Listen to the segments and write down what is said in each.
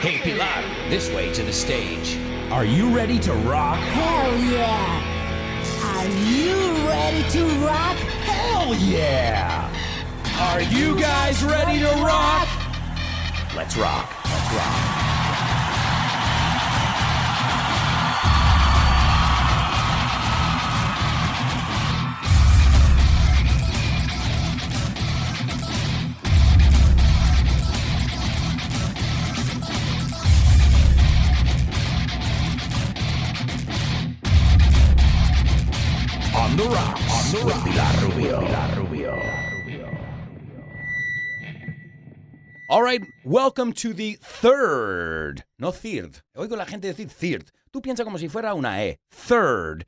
Hey Pilar, this way to the stage. Are you ready to rock? Hell yeah! Are you ready to rock? Hell yeah! Are you guys ready to rock? Let's rock. Let's rock. On the rocks with Pilar Rubio. All right, welcome to the third, no third. Oigo la gente decir third. Tú piensa como si fuera una E. Third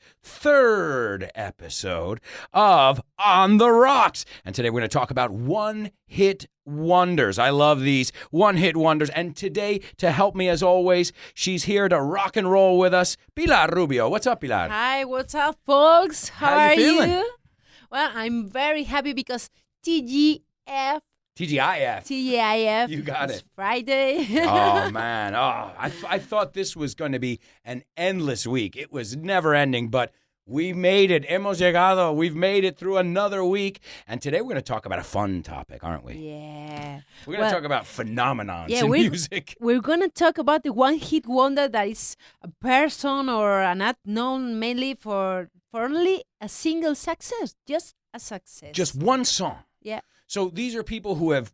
episode of On the Rocks. And today we're going to talk about one-hit wonders. I love these one-hit wonders. And today, to help me as always, she's here to rock and roll with us, Pilar Rubio. What's up, Pilar? Hi, what's up, folks? How you are feeling? you? Well, I'm very happy because TGIF. TGIF. You got it's it. Friday. Oh, man. I thought this was going to be an endless week. It was never ending, but we made it. Hemos llegado. We've made it through another week. And today we're going to talk about a fun topic, aren't we? Yeah. We're going to talk about phenomenons in we're, music. We're going to talk about the one-hit wonder that is a person or an act known mainly for only a single success. Just a success. Just one song. Yeah. So these are people who have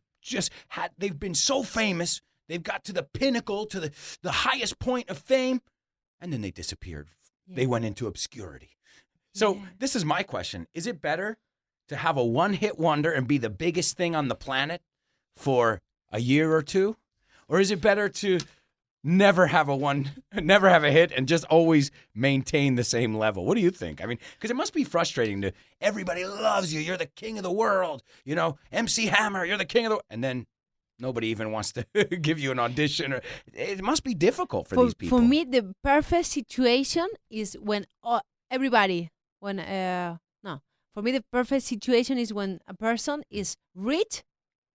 they've been so famous, they've got to the pinnacle, to the highest point of fame, and then they disappeared. Yeah. They went into obscurity. So This is my question. Is it better to have a one-hit wonder and be the biggest thing on the planet for a year or two? Or is it better to never have a hit and just always maintain the same level? What do you think? I mean, because it must be frustrating to everybody loves you. You're the king of the world. You know, MC Hammer, you're the king of the world. And then nobody even wants to give you an audition. It must be difficult for these people. For me, the perfect situation is when for me, the perfect situation is when a person is rich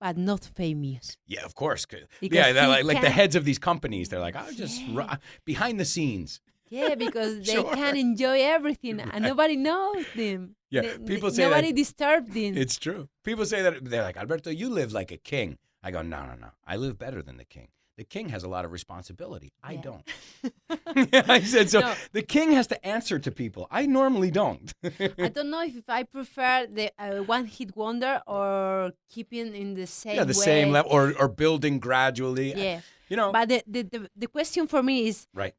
but not famous. Yeah, of course. Because Yeah, like the heads of these companies, they're like, behind the scenes. Yeah, because they Sure. can enjoy everything and nobody knows them. Yeah, people say nobody that. disturbs them. It's true. People say that, they're like, Alberto, you live like a king. I go, no. I live better than the king. The king has a lot of responsibility. I don't. I said, so No. the king has to answer to people. I normally don't. I don't know if I prefer the one-hit wonder or keeping in the same way. The same level, or building gradually. Yeah. You know. But the question for me is, Right.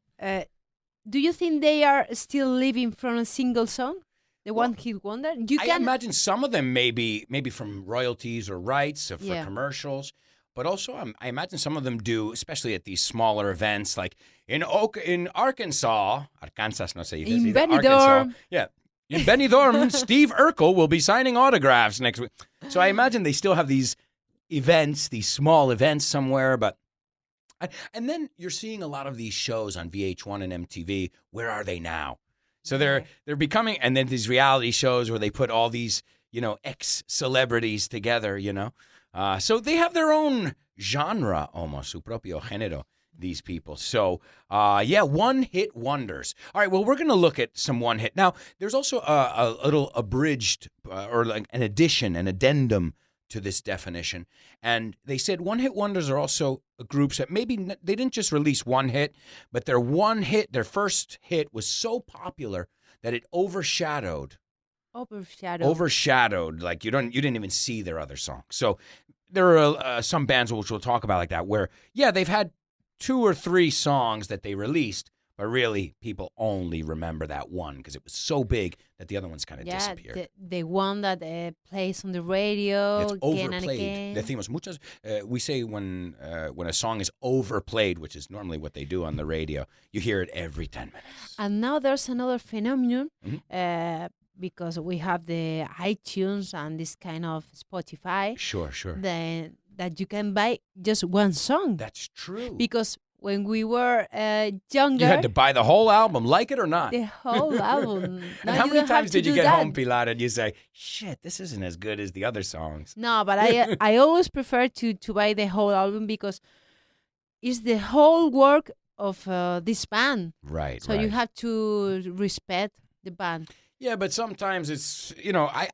do you think they are still living from a single song? The one-hit wonder? I imagine some of them maybe from royalties or rights or for commercials. But also, I imagine some of them do, especially at these smaller events, like in Arkansas, no sé, in Benidorm. Benidorm. Yeah. In Benidorm, Steve Urkel will be signing autographs next week. So I imagine they still have these events, these small events somewhere. And then you're seeing a lot of these shows on VH1 and MTV. Where are they now? So they're becoming, and then these reality shows where they put all these, ex-celebrities together, So they have their own genre, almost, su propio género, these people. So, one-hit wonders. All right, well, we're going to look at some one-hit. Now, there's also a little abridged or like an addition, an addendum to this definition. And they said one-hit wonders are also groups that maybe they didn't just release one hit, but their first hit was so popular that it overshadowed, like you didn't even see their other songs. So there are some bands which we'll talk about like that where, they've had 2 or 3 songs that they released, but really people only remember that one because it was so big that the other ones kind of disappeared. The one that plays on the radio it's again overplayed. and again. Decimos muchas. We say when a song is overplayed, which is normally what they do on the radio, you hear it every 10 minutes. And now there's another phenomenon. Because we have the iTunes and this kind of Spotify. Sure. That you can buy just one song. That's true. Because when we were younger... You had to buy the whole album, like it or not. The whole album. And how many times did you get home, Pilar, and you say, shit, this isn't as good as the other songs? No, but I always prefer to buy the whole album because is the whole work of this band. Right, So right. you have to respect the band. Yeah, but sometimes it's,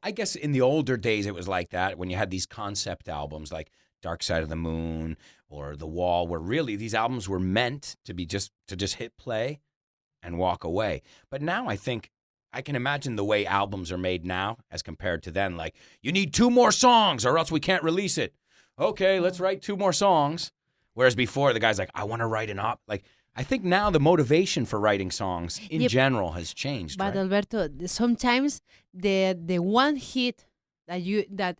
I guess in the older days it was like that when you had these concept albums like Dark Side of the Moon or The Wall, where really these albums were meant to be just hit play and walk away. But now I think I can imagine the way albums are made now as compared to then. Like, you need 2 more songs or else we can't release it. Okay, let's write 2 more songs. Whereas before, the guy's like, I want to write like, I think now the motivation for writing songs in general has changed. But right? Alberto, sometimes the one hit that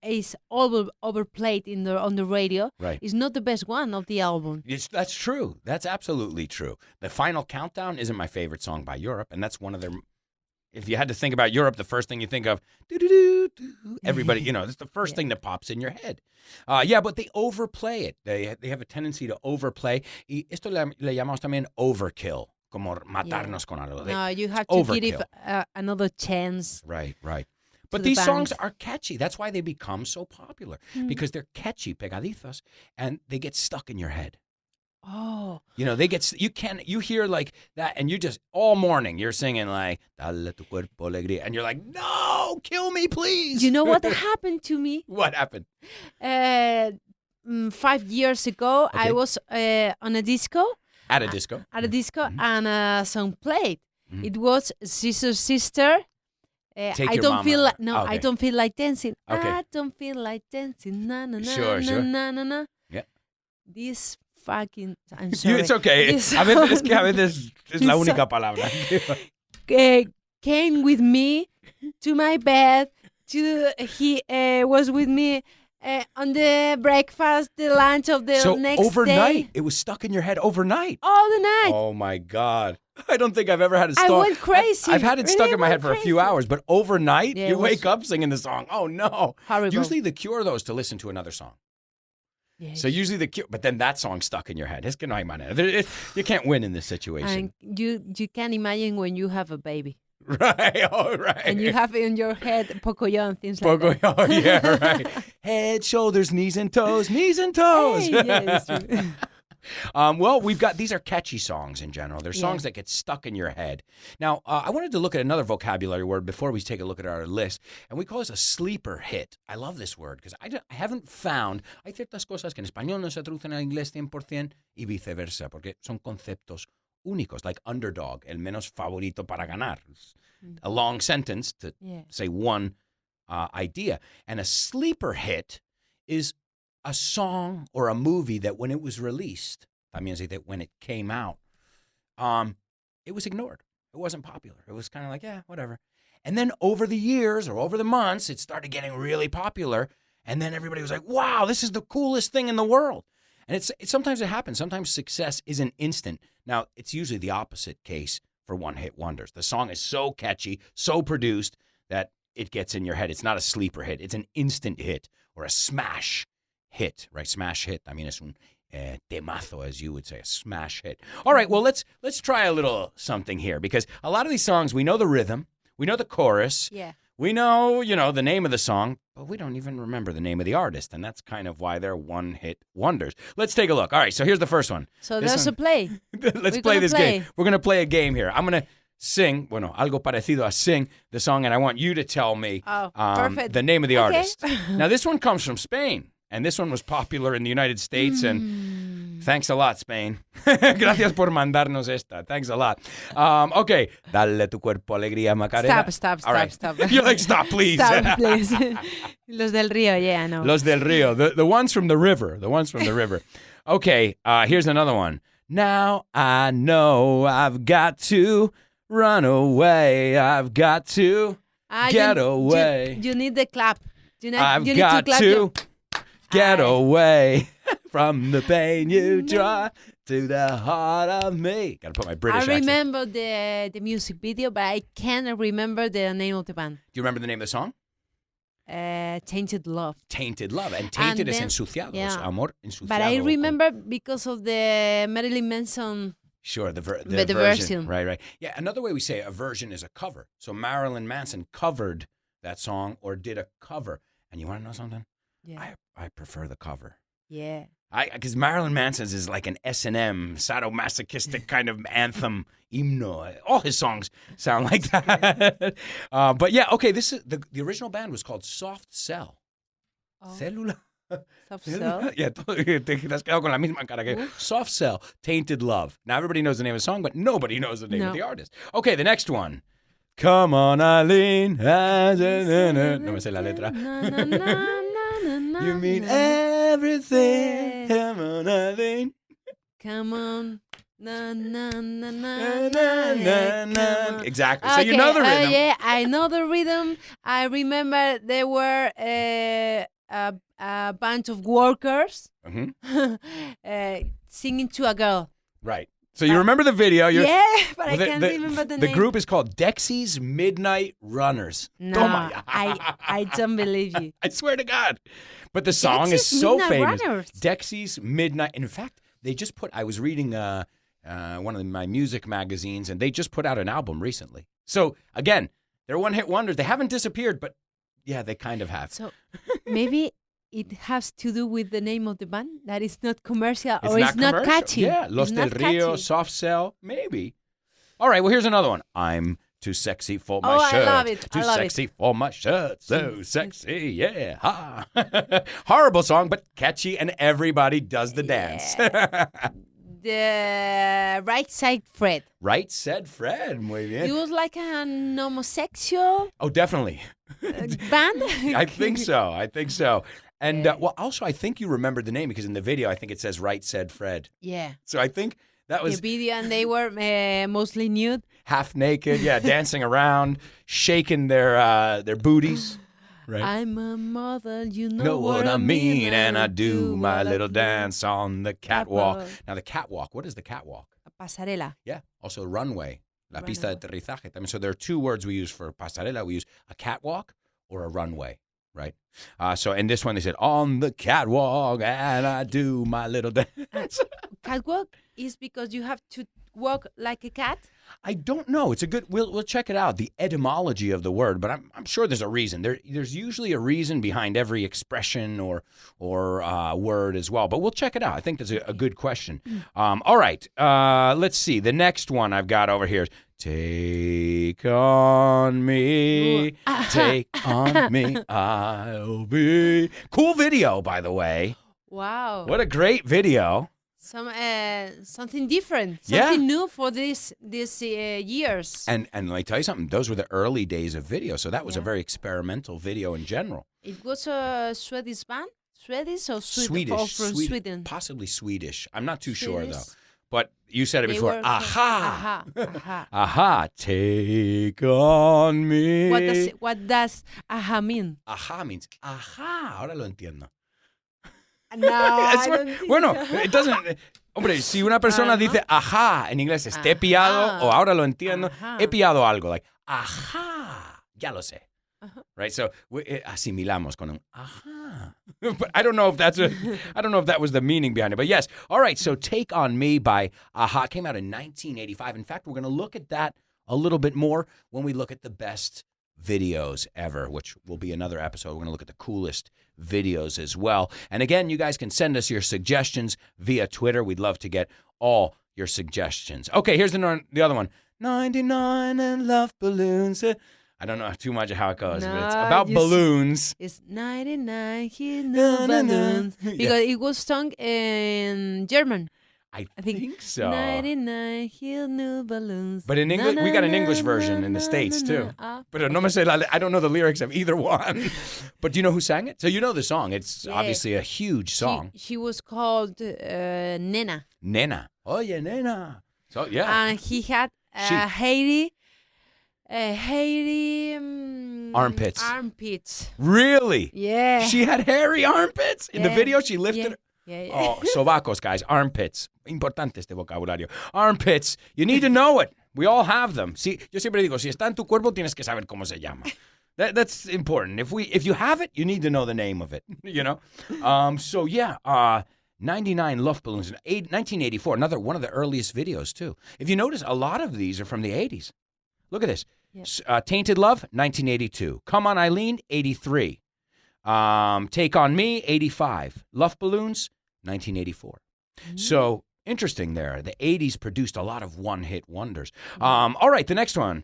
is overplayed on the radio Right. is not the best one of the album. That's true. That's absolutely true. The Final Countdown isn't my favorite song by Europe, and that's one of their. If you had to think about Europe, the first thing you think of, everybody, that's the first thing that pops in your head. Yeah, but they overplay it. They have a tendency to overplay. Y esto le llamamos también overkill, como matarnos con algo. No, you have to give it another chance. Right. But these songs are catchy. That's why they become so popular, because they're catchy, pegadizos, and they get stuck in your head. Oh. You hear like that, and you just, all morning, you're singing like, Dale tu cuerpo alegría, and you're like, no, kill me, please. You know what happened to me? What happened? 5 years ago, I was on a disco. At a disco. And a song played. It was Sister. I don't feel like dancing. Okay. I don't feel like dancing. Na na na Sure. na na na. Yeah. This fucking. I'm sorry. It's okay. This A veces es la única palabra. Came with me to my bed. He was with me on the breakfast, the lunch of the next day. So overnight, it was stuck in your head overnight. All the night. Oh my God. I don't think I've ever had it stuck. I went crazy. I've had it stuck in my head for a few hours, but overnight, Yeah, you wake up singing the song. Oh no. Horrible. Usually the cure, though, is to listen to another song. Yes. So usually the cure, but then that song's stuck in your head. Es que no hay manera. You can't win in this situation. And you can imagine when you have a baby. Right, all right. And you have in your head Pocoyo, things like that. Oh, yeah, right. Head, shoulders, knees and toes, knees and toes. Hey, yeah, it's true. Well, these are catchy songs in general. They're songs that get stuck in your head. Now, I wanted to look at another vocabulary word before we take a look at our list, and we call this a sleeper hit. I love this word because I haven't found, hay ciertas cosas que en español no se traducen al inglés 100% y viceversa, porque son conceptos únicos, like underdog, el menos favorito para ganar. A long sentence to say one idea. And a sleeper hit is a song or a movie that when it was released, también say that when it came out, it was ignored. It wasn't popular. It was kind of like, yeah, whatever. And then over the years or over the months, it started getting really popular. And then everybody was like, wow, this is the coolest thing in the world. And sometimes it happens. Sometimes success isn't instant. Now, it's usually the opposite case for one-hit wonders. The song is so catchy, so produced that it gets in your head. It's not a sleeper hit. It's an instant hit or a smash hit, right? Smash hit. I mean, es un temazo, as you would say, a smash hit. All right, well, let's try a little something here because a lot of these songs, we know the rhythm, we know the chorus, we know, the name of the song, but we don't even remember the name of the artist, and that's kind of why they're one-hit wonders. Let's take a look. All right, so here's the first one. So there's a play. Let's play this game. We're going to play a game here. I'm going to sing, algo parecido a sing the song, and I want you to tell me the name of the artist. Now, this one comes from Spain. And this one was popular in the United States, and thanks a lot, Spain. Gracias por mandarnos esta. Thanks a lot. Okay. Dale tu cuerpo alegría, Macarena. Stop. You're like, stop, please. Stop, please. Los del Río, yeah, I know. Los del Río. The ones from the river. Okay, here's another one. Now I know I've got to run away. I've got to get away. You need the clap. I've got to get away from the pain you draw to the heart of me. Gotta put my British accent. I remember the music video, but I can't remember the name of the band. Do you remember the name of the song? Tainted Love. Tainted Love. And tainted is ensuciado. Yeah. Amor ensuciado. But I remember because of the Marilyn Manson. Sure, the version. Right. Yeah, another way we say a version is a cover. So Marilyn Manson covered that song or did a cover. And you want to know something? Yeah. I prefer the cover. Yeah. Because Marilyn Manson's is like an S&M, sadomasochistic kind of anthem, himno. All his songs sound like that. But yeah, okay, this is the original band was called Soft Cell. Célula. Soft Cell. Yeah, te has quedado con la misma cara que Soft Cell, Tainted Love. Now everybody knows the name of the song, but nobody knows the name of the artist. Okay, the next one. Come on, Eileen. No me sé la letra. You mean everything. Come on, Eileen. Come on. Na, na, na, na, Na, na. Exactly. So Okay, you know the rhythm. yeah, I know the rhythm. I remember there were a bunch of workers singing to a girl. Right. So you remember the video. Yeah, but I can't remember the name. The group is called Dexy's Midnight Runners. No, I don't believe you. I swear to God. But the song is Dexy's so Midnight famous. Runners. Dexy's Midnight. In fact, they just I was reading one of my music magazines, and they just put out an album recently. So, again, they're one-hit wonders. They haven't disappeared, but yeah, they kind of have. So maybe it has to do with the name of the band, that is not commercial It's or not it's not commercial. catchy. Yeah, Los It's del not Rio, catchy. Soft Cell, maybe. All right, well, here's another one. I'm too sexy for my Oh, shirt. I love it. Too I love sexy for my shirt. So sexy, yeah. Ha. Horrible song, but catchy, and everybody does the dance. The Right Side Fred. Right said Fred. Muy bien. It was like an homosexual Oh, definitely. band. I think so. And well, also, I think you remembered the name because in the video, I think it says Right Said Fred. Yeah. So I think that The was video, and they were mostly nude. half naked, yeah, dancing around, shaking their booties. Right. I'm a mother, you Know what I mean, and I do my little dance on the catwalk. Catwalk. Now, the catwalk, what is the catwalk? A pasarela. Yeah, also runway, la pista de aterrizaje. I mean, so there are two words we use for pasarela. We use a catwalk or a runway, right? So in this one, they said, on the catwalk, and I do my little dance. Catwalk is because you have to walk like a cat. I don't know. It's a good. We'll check it out. The etymology of the word, but I'm sure there's a reason. There's usually a reason behind every expression or word as well. But we'll check it out. I think that's a good question. All right. Let's see. The next one I've got over here is take on me, take on me. I'll be cool video, by the way. Wow. What a great video. Something different, Yeah. something new for these years. And let me tell you something. Those were the early days of video, so that was a Yeah. very experimental video in general. It was a Swedish band, Swedish or Swedish, or from Sweden. Possibly Swedish. I'm not too sure though. Swedish. But you said it They before. were from- Aha, aha. aha. Take on me. What does aha mean? Aha means aha. Ahora lo entiendo. No, I Es don't think bueno, so. it doesn't. Hombre, si una persona dice ajá en inglés, es te he pillado Ajá. o ahora lo entiendo, Ajá. he pillado algo, like ajá, ya lo sé. Ajá. Right, so asimilamos con un ajá. But I don't know if that was the meaning behind it. But yes, all right. So "Take on Me" by Aha came out in 1985. In fact, we're going to look at that a little bit more when we look at the best videos ever, which will be another episode. We're going to look at the coolest videos as well. And again, you guys can send us your suggestions via Twitter. We'd love to get all your suggestions. Okay, here's the other one. 99 and love balloons. I don't know too much of how it goes, but it's No, about you balloons. It's 99 hit Na, no na, na. balloons. Yeah. Because it was sung in German. I I think think so. 99 hit no balloons. But in English, we got an English version in the States too. But no me sé I don't know the lyrics of either one. But do you know who sang it? So you know the song. It's Yeah. obviously a huge song. She was called Nena. Nena. Oye, nena. So yeah. And he had She. hairy Armpits. Armpits. Really? Yeah. She had hairy armpits? In the Yeah. video, she lifted Yeah. Oh, sobacos, guys. Armpits. Importante este vocabulario. Armpits. You need to know it. We all have them. Sí, yo siempre digo, si está en tu cuerpo, tienes que saber cómo se llama. That's important. If you have it, you need to know the name of it, you know? So, yeah, 99 Love Balloons, 1984, another one of the earliest videos, too. If you notice, a lot of these are from the 80s. Look at this. Yeah. Tainted Love, 1982. Come On Eileen, 83. Take On Me, 85. Love Balloons, 1984. Mm. So interesting there. The 80s produced a lot of one-hit wonders. All right, the next one.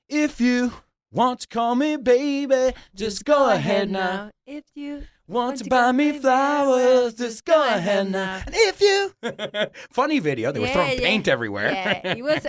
If you want to call me baby, just go ahead now. If you Want to buy me flowers, just go ahead now. And if you... Funny video. They were throwing paint everywhere. Yeah, it was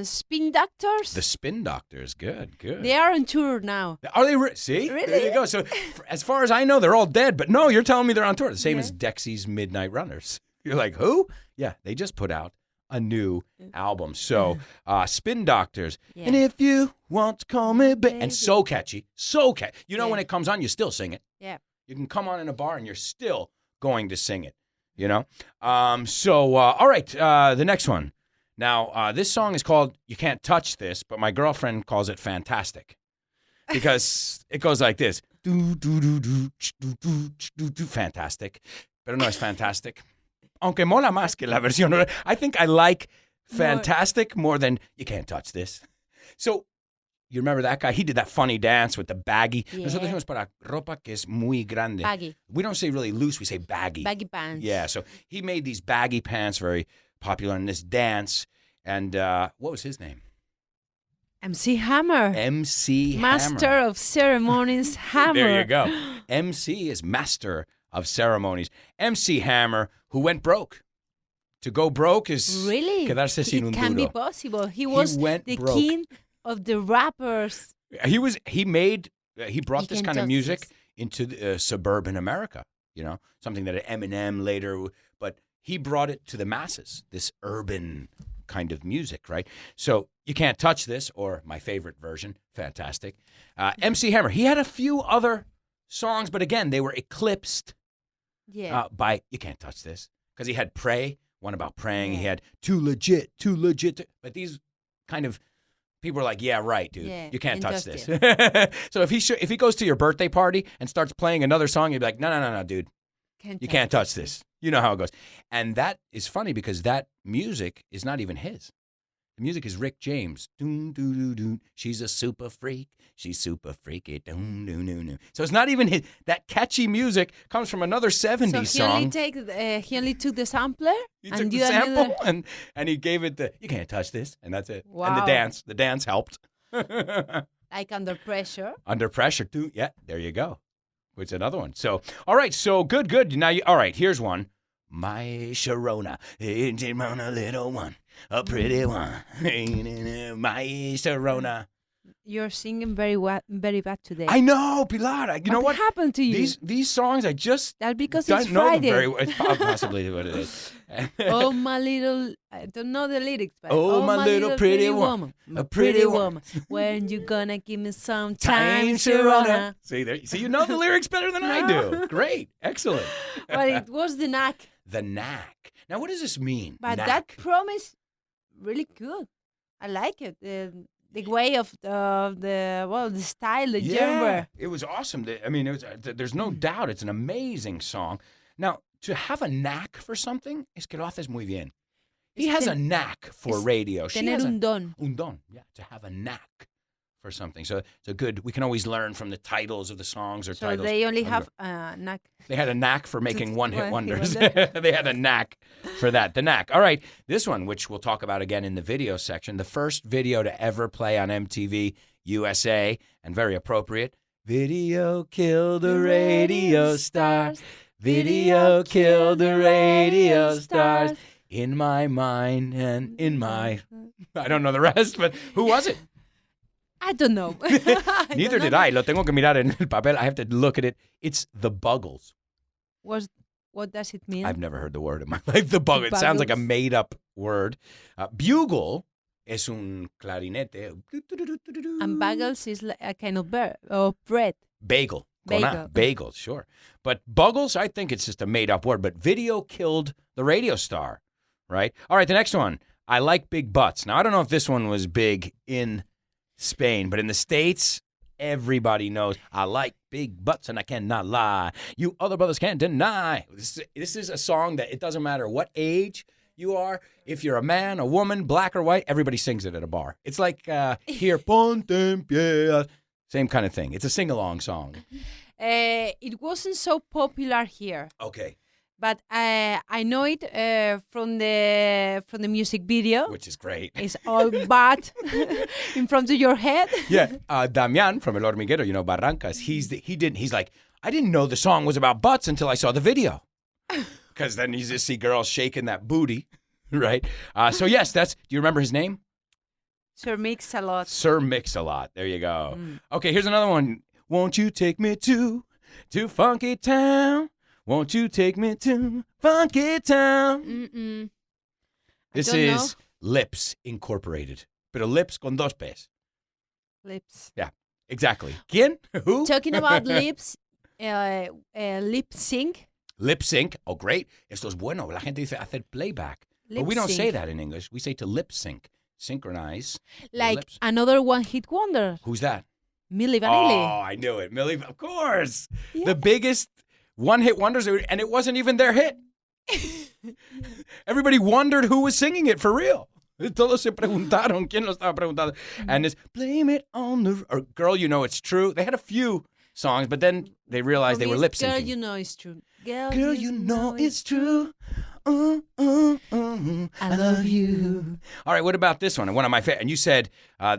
Spin Doctors. The Spin Doctors. Good. They are on tour now. Are they? See? Really? There you go. So as far as I know, they're all dead. But no, you're telling me they're on tour. The same as Dexy's Midnight Runners. You're like, who? Yeah, they just put out a new album. So Spin Doctors. Yeah. And if you want to call me baby. And so catchy. So catchy. You know when it comes on, you still sing it. Yeah. You can come on in a bar and you're still going to sing it. You know? All right. The next one. Now, this song is called You Can't Touch This, but my girlfriend calls it Fantastic. Because it goes like this. Do, do, do, do, do, do, do, do, fantastic. Pero no es fantastic. Aunque mola más que la versión. I think I like Fantastic more than You Can't Touch This. So, you remember that guy? He did that funny dance with the baggy. Yeah. Nosotros decimos para ropa que es muy grande. Baggy. We don't say really loose, we say baggy. Baggy pants. Yeah, so he made these baggy pants very popular in this dance. And what was his name? MC Hammer. MC Master Hammer. of Ceremonies Hammer. There you go. MC is Master of Ceremonies. MC Hammer, who went broke. To go broke is Really? quedarse sin un It can be duro. possible. He was went the broke. king of the rappers. He brought You this can kind of touch music this. into suburban America, you know, something that Eminem later, but he brought it to the masses, this urban kind of music, right? So You Can't Touch This, or my favorite version, Fantastic. MC Hammer, he had a few other songs, but again, they were eclipsed Yeah. by You Can't Touch This, because he had Pray, one about praying. Yeah. He had Too Legit. But these kind of people are like, yeah, right, dude. Yeah, You can't touch this. industrial. So if he goes to your birthday party and starts playing another song, you'd be like, no, dude. You can't touch this. You know how it goes. And that is funny because that music is not even his. The music is Rick James. Doon, doo, doo, doo. She's a super freak. She's super freaky. Doon, doo, doo, doo. So it's not even his. That catchy music comes from another 70s So song. he only took the sampler He and took the did sample another. and he gave it you can't touch this, and that's it. And Wow. the dance helped. Like Under Pressure. Under Pressure too. Yeah, there you go. Which is another one. So, all right, so good. Now, all right, here's one. My Sharona, ain't it a little one, a pretty one. My Sharona. You're singing very bad today. I know, Pilar. You know what? What happened to you? These songs, I just That's because don't it's know Friday. them very well. It's possibly what it is. Oh, my little, I don't know the lyrics, but Oh, my little pretty woman, a pretty woman. When you gonna give me some time, Sharona? See, you know the lyrics better than I do. Great, excellent. But it was the knack. The knack. Now, what does this mean? But knack? that promise, really good. I like it. The way of the style, the genre. It was awesome. I mean, there's no doubt it's an amazing song. Now, to have a knack for something es que lo haces muy bien. He has a knack for radio. She Tener has un don. Un don, yeah, to have a knack for something. So good. We can always learn from the titles of the songs or So titles. they only have a knack. They had a knack for making one-hit one-hit wonders. wonder. They had a knack for that. The knack. All right, this one, which we'll talk about again in the video section, the first video to ever play on MTV USA, and very appropriate. Video killed the radio stars. Video killed the radio stars. In my mind and in my... I don't know the rest, but who was it? I don't know. Neither did I. Lo tengo que mirar en el papel. I have to look at it. It's the Buggles. What does it mean? I've never heard the word in my life. The Buggles. It sounds like a made-up word. Bugle es un clarinete. And bagels is like a kind of bread. Bagel. Bagel. Bagel, sure. But Buggles, I think it's just a made-up word. But video killed the radio star, right? All right, the next one. I like big butts. Now, I don't know if this one was big in Spain, but in the States, everybody knows I like big butts and I cannot lie. You other brothers can't deny. This is a song that it doesn't matter what age you are. If you're a man, a woman, black or white, everybody sings it at a bar. It's like here, ponte en pie. Same kind of thing. It's a sing-along song. It wasn't so popular here, Okay. but I know it from the music video. Which is great. It's all butt in front of your head. Yeah. Damian from El Hormiguero, Barrancas, he's like, I didn't know the song was about butts until I saw the video. Because then you just see girls shaking that booty, right? So yes, do you remember his name? Sir Mix-a-Lot. Sir Mix-a-Lot. There you go. Okay, here's another one. Won't you take me to Funky Town? Won't you take me to Funky Town? Mm-mm. This don't is Lips Incorporated. Pero Lips con dos P's. Lips. Yeah, exactly. ¿Quién? Who? Talking about lips, lip sync. Lip sync. Oh, great. Esto es bueno. La gente dice hacer playback. But we don't say that in English. We say to lip sync. Synchronize. Like lips. another one-hit wonder. Who's that? Milli Vanilli. Oh, I knew it. Millie, of course. Yeah. The biggest one-hit wonders, and it wasn't even their hit. Everybody wondered who was singing it for real. Todos se preguntaron quién lo estaba preguntando. And it's Blame It on the... Or Girl, You Know It's True. They had a few songs, but then they realized they were lip syncing. Girl, You Know It's True. Girl, you know it's true. I love you. All right, what about this one? One of my favorite. And you said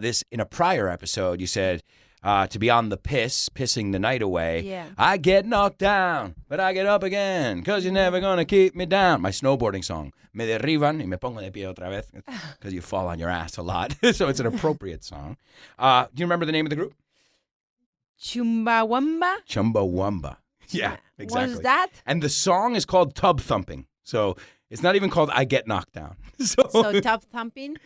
this in a prior episode. You said to be on the pissing the night away. Yeah. I get knocked down, but I get up again, because you're never going to keep me down. My snowboarding song. Me derriban y me pongo de pie otra vez, because you fall on your ass a lot. So it's an appropriate song. Do you remember the name of the group? Chumbawamba. Chumbawamba. Yeah, exactly. What's that? And the song is called Tub Thumping. So it's not even called I Get Knocked Down. So tub thumping?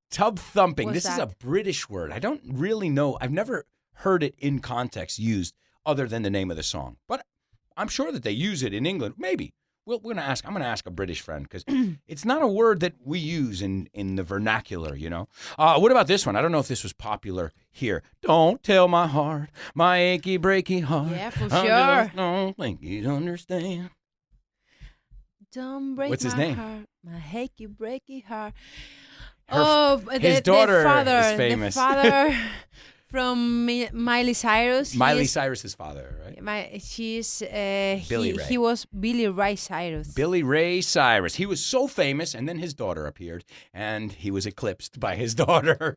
Tub thumping. What's This is that? a British word. I don't really know. I've never heard it in context used other than the name of the song. But I'm sure that they use it in England. Maybe. I'm going to ask a British friend, because it's not a word that we use in the vernacular, What about this one? I don't know if this was popular here. Don't tell my heart, my achy, breaky heart. Yeah, for I sure. just don't think you'd understand. Don't break What's his my name? heart, my achy, breaky heart. His daughter the father, is famous. The father from Miley Cyrus. Miley Cyrus's father, right? She's Billy Ray. He was Billy Ray Cyrus. Billy Ray Cyrus. He was so famous, and then his daughter appeared, and he was eclipsed by his daughter,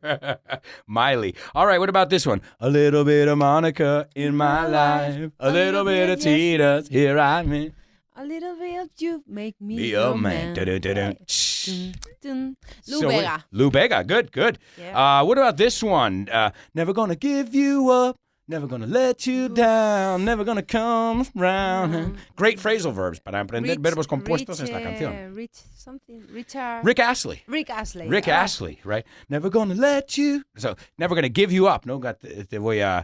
Miley. All right, what about this one? A little bit of Monica in my life, a little bit of Tita's, here I'm in. A little bit of you make me Be your a man. man. Dun-dun-dun-dun. Dun, dun. Lou So Bega. Lou Bega, good. Yeah. What about this one? Never gonna give you up, never gonna let you down, never gonna come round. Great phrasal verbs para aprender verbos compuestos en esta canción. Rick Astley. Rick Astley. Rick Astley, right? Never gonna let you. So, never gonna give you up. No, te voy a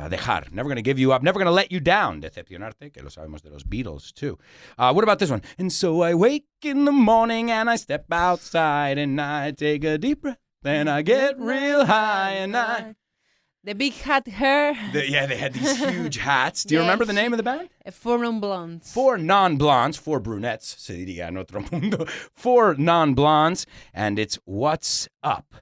dejar. Never gonna give you up. Never gonna let you down. Decepcionarte, que lo sabemos de los Beatles, too. What about this one? And so I wake in the morning and I step outside and I take a deep breath. Then I get real high and I... The big hat hair. They had these huge hats. Do you remember the name of the band? Four non-blondes. Four non-blondes, four brunettes, se diría en otro mundo. Four non-blondes, and it's What's Up.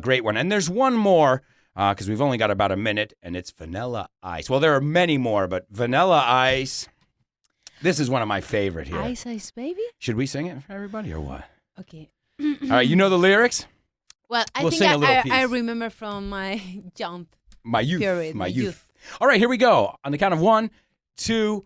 Great one. And there's one more, because we've only got about a minute, and it's Vanilla Ice. Well, there are many more, but Vanilla Ice, this is one of my favorite here. Ice Ice Baby? Should we sing it for everybody, or what? Okay. All right, you know the lyrics? Well, I We'll think sing a little piece. I remember from my jump. My youth. Period, My my youth. youth. All right, here we go. On the count of 1, 2,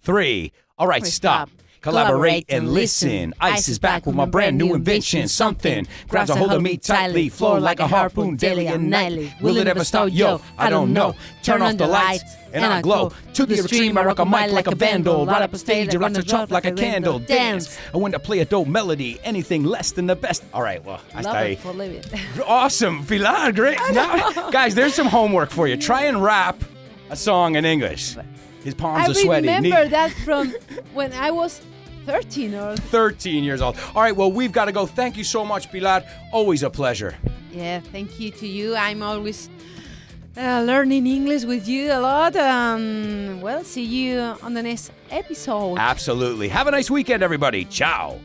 3. All right, First stop. stop. Collaborate and listen. Ice is back with my brand new invention. Something grabs a hold of me tightly. Flow like a harpoon daily and nightly. Will it ever stop? Yo, I don't know. Turn off the lights and I glow. To the extreme, I rock a mic like a vandal. Right up a stage, I rock the drop like a candle. Dance. I want to play a dope melody. Anything less than the best. All right, well, hasta Love ahí. it for living. Awesome, Pilar, great. Now, guys, there's some homework for you. Try and rap a song in English. His palms I are sweaty. remember that from when I was 13 or... 13 years old. All right, well, we've got to go. Thank you so much, Pilar. Always a pleasure. Yeah, thank you to you. I'm always learning English with you a lot. Well, see you on the next episode. Absolutely. Have a nice weekend, everybody. Ciao.